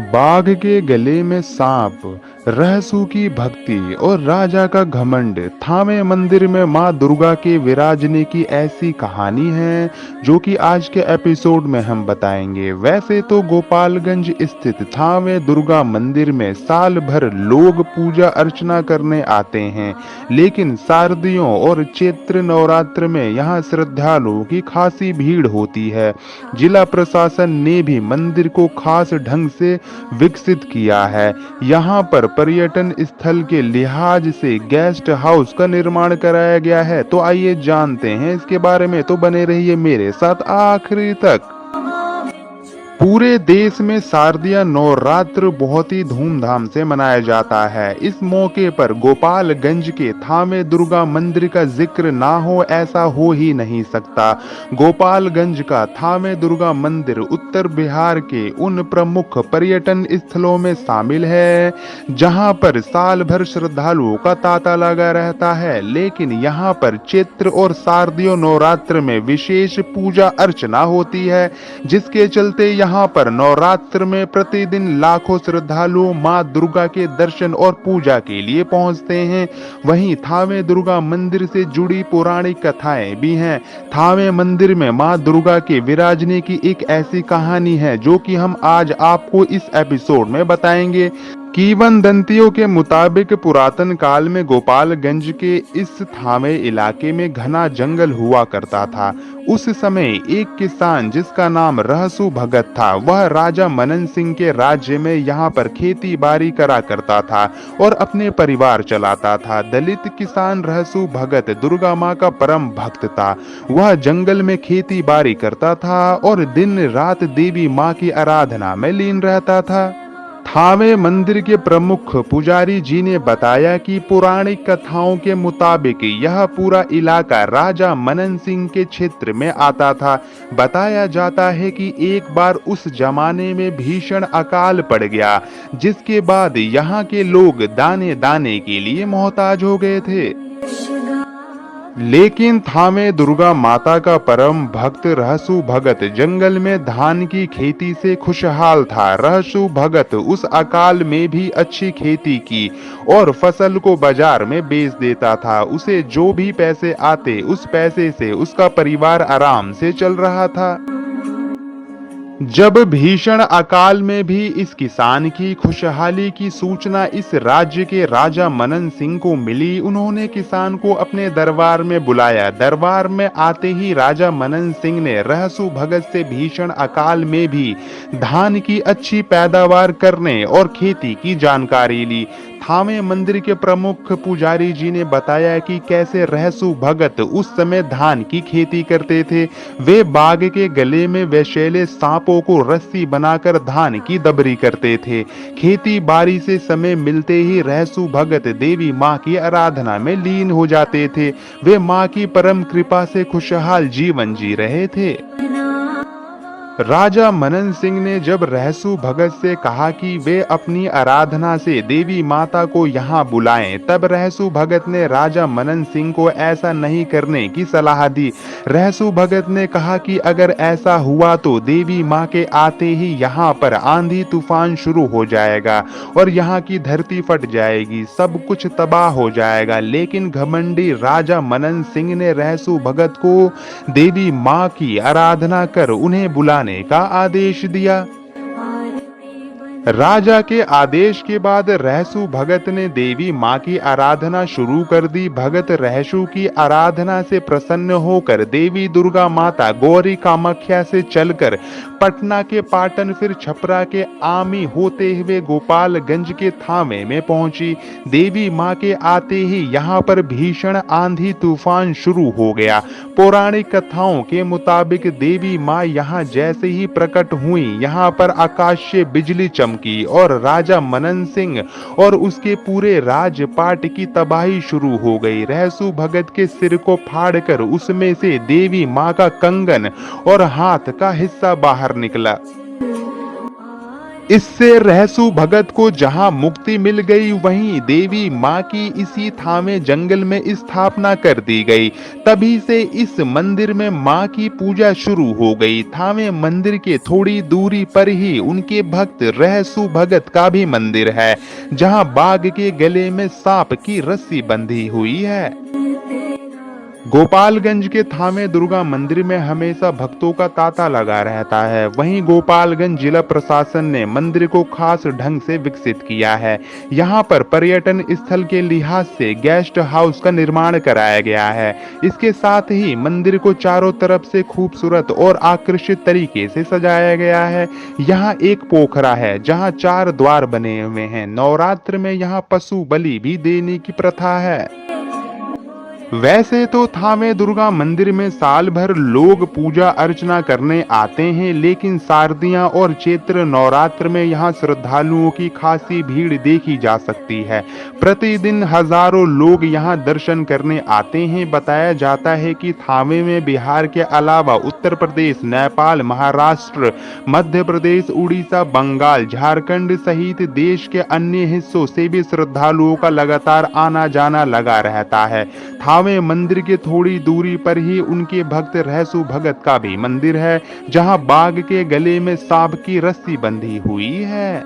बाघ के गले में सांप, रहसू की भक्ति और राजा का घमंड। थावे मंदिर में मां दुर्गा के विराजने की ऐसी कहानी है जो कि आज के एपिसोड में हम बताएंगे। वैसे तो गोपालगंज स्थित थावे दुर्गा मंदिर में साल भर लोग पूजा अर्चना करने आते हैं, लेकिन शारदियों और चैत्र नवरात्र में यहाँ श्रद्धालुओं की खासी भीड़ होती है। जिला प्रशासन ने भी मंदिर को खास ढंग से विकसित किया है। यहाँ पर पर्यटन स्थल के लिहाज से गेस्ट हाउस का निर्माण कराया गया है। तो आइए जानते हैं इसके बारे में, तो बने रहिए मेरे साथ आखिरी तक। पूरे देश में शारदीय नवरात्र बहुत ही धूमधाम से मनाया जाता है। इस मौके पर गोपालगंज के थावे दुर्गा मंदिर का जिक्र ना हो ऐसा हो ही नहीं सकता। गोपालगंज का थावे दुर्गा मंदिर उत्तर बिहार के उन प्रमुख पर्यटन स्थलों में शामिल है जहां पर साल भर श्रद्धालुओं का तांता लगा रहता है, लेकिन यहां पर चैत्र और शारदीय नवरात्र में विशेष पूजा अर्चना होती है, जिसके चलते यहाँ पर नवरात्र में प्रतिदिन लाखों श्रद्धालु मां दुर्गा के दर्शन और पूजा के लिए पहुंचते हैं। वहीं थावे दुर्गा मंदिर से जुड़ी पौराणिक कथाएं भी हैं। थावे मंदिर में मां दुर्गा के विराजने की एक ऐसी कहानी है जो कि हम आज आपको इस एपिसोड में बताएंगे। किंवदंतियों के मुताबिक पुरातन काल में गोपालगंज के इस थावे इलाके में घना जंगल हुआ करता था। उस समय एक किसान जिसका नाम रहसू भगत था, वह राजा मनन सिंह के राज्य में यहाँ पर खेती बाड़ी करा करता था और अपने परिवार चलाता था। दलित किसान रहसू भगत दुर्गा माँ का परम भक्त था। वह जंगल में खेती बाड़ी करता था और दिन रात देवी माँ की आराधना में लीन रहता था। थावे मंदिर के प्रमुख पुजारी जी ने बताया कि पौराणिक कथाओं के मुताबिक यह पूरा इलाका राजा मनन सिंह के क्षेत्र में आता था। बताया जाता है कि एक बार उस जमाने में भीषण अकाल पड़ गया, जिसके बाद यहाँ के लोग दाने दाने के लिए मोहताज हो गए थे। लेकिन थावे दुर्गा माता का परम भक्त रहसू भगत जंगल में धान की खेती से खुशहाल था। रहसू भगत उस अकाल में भी अच्छी खेती की और फसल को बाजार में बेच देता था। उसे जो भी पैसे आते उस पैसे से उसका परिवार आराम से चल रहा था। जब भीषण अकाल में भी इस किसान की खुशहाली की सूचना इस राज्य के राजा मनन सिंह को मिली, उन्होंने किसान को अपने दरबार में बुलाया। दरबार में आते ही राजा मनन सिंह ने रहसू भगत से भीषण अकाल में भी धान की अच्छी पैदावार करने और खेती की जानकारी ली। थावे मंदिर के प्रमुख पुजारी जी ने बताया कि कैसे रहसू भगत उस समय धान की खेती करते थे। वे बाघ के गले में विषैले सांपों को रस्सी बनाकर धान की दबरी करते थे। खेती बाड़ी से समय मिलते ही रहसू भगत देवी माँ की आराधना में लीन हो जाते थे। वे माँ की परम कृपा से खुशहाल जीवन जी रहे थे। राजा मनन सिंह ने जब रहसू भगत से कहा कि वे अपनी आराधना से देवी माता को यहाँ बुलाएं, तब रहसू भगत ने राजा मनन सिंह को ऐसा नहीं करने की सलाह दी। रहसू भगत ने कहा कि अगर ऐसा हुआ तो देवी माँ के आते ही यहाँ पर आंधी तूफान शुरू हो जाएगा और यहाँ की धरती फट जाएगी, सब कुछ तबाह हो जाएगा। लेकिन घमंडी राजा मनन सिंह ने रहसू भगत को देवी माँ की आराधना कर उन्हें बुलाने का आदेश दिया। राजा के आदेश के बाद रहसू भगत ने देवी माँ की आराधना शुरू कर दी। भगत रहसू की आराधना से प्रसन्न होकर देवी दुर्गा माता गौरी कामाख्या से चलकर पटना के पाटन फिर छपरा के आमी होते हुए गोपालगंज के थावे में पहुंची। देवी माँ के आते ही यहाँ पर भीषण आंधी तूफान शुरू हो गया। पौराणिक कथाओं के मुताबिक देवी माँ यहाँ जैसे ही प्रकट हुई, यहाँ पर आकाश से बिजली चमकी और राजा मनन सिंह और उसके पूरे राजपाट की तबाही शुरू हो गई। रहसू भगत के सिर को फाड़कर उसमें से देवी माँ का कंगन और हाथ का हिस्सा बाहर निकला। इससे रहसु भगत को जहां मुक्ति मिल गई, वहीं देवी मां की इसी थावे जंगल में स्थापना कर दी गई। तभी से इस मंदिर में मां की पूजा शुरू हो गई। थावे मंदिर के थोड़ी दूरी पर ही उनके भक्त रहसु भगत का भी मंदिर है, जहां बाघ के गले में सांप की रस्सी बंधी हुई है। गोपालगंज के थावे दुर्गा मंदिर में हमेशा भक्तों का तांता लगा रहता है। वहीं गोपालगंज जिला प्रशासन ने मंदिर को खास ढंग से विकसित किया है। यहां पर पर्यटन स्थल के लिहाज से गेस्ट हाउस का निर्माण कराया गया है। इसके साथ ही मंदिर को चारों तरफ से खूबसूरत और आकर्षित तरीके से सजाया गया है। यहाँ एक पोखरा है जहाँ 4 द्वार बने हुए हैं। नवरात्र में यहाँ पशु बलि भी देने की प्रथा है। वैसे तो थावे दुर्गा मंदिर में साल भर लोग पूजा अर्चना करने आते हैं, लेकिन शारदिया और चैत्र नवरात्र में यहाँ श्रद्धालुओं की खासी भीड़ देखी जा सकती है। प्रतिदिन हजारों लोग यहाँ दर्शन करने आते हैं। बताया जाता है कि थावे में बिहार के अलावा उत्तर प्रदेश, नेपाल, महाराष्ट्र, मध्य प्रदेश, उड़ीसा, बंगाल, झारखंड सहित देश के अन्य हिस्सों से भी श्रद्धालुओं का लगातार आना जाना लगा रहता है। थावे मंदिर के थोड़ी दूरी पर ही उनके भक्त रहसु भगत का भी मंदिर है, जहां बाघ के गले में सांप की रस्सी बंधी हुई है।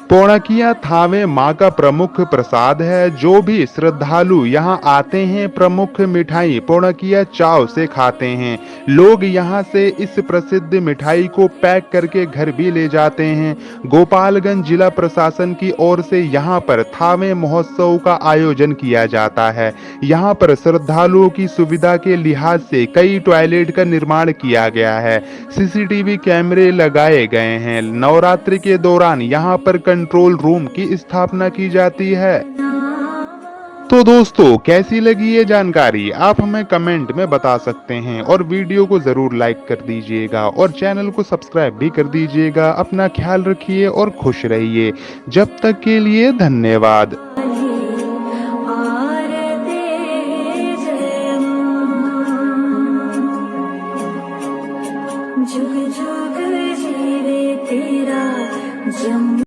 पौणकिया थावे मां का प्रमुख प्रसाद है। जो भी श्रद्धालु यहाँ आते हैं, प्रमुख मिठाई पौणकिया चाव से खाते हैं। लोग यहाँ से इस प्रसिद्ध मिठाई को पैक करके घर भी ले जाते हैं। गोपालगंज जिला प्रशासन की ओर से यहाँ पर थावे महोत्सव का आयोजन किया जाता है। यहाँ पर श्रद्धालुओं की सुविधा के लिहाज से कई टॉयलेट का निर्माण किया गया है। सीसीटीवी कैमरे लगाए गए हैं। नवरात्रि के दौरान यहाँ पर कंट्रोल रूम की स्थापना की जाती है। तो दोस्तों, कैसी लगी ये जानकारी आप हमें कमेंट में बता सकते हैं, और वीडियो को जरूर लाइक कर दीजिएगा और चैनल को सब्सक्राइब भी कर दीजिएगा। अपना ख्याल रखिए और खुश रहिए। जब तक के लिए धन्यवाद। जुग जुग जीवे तेरा जम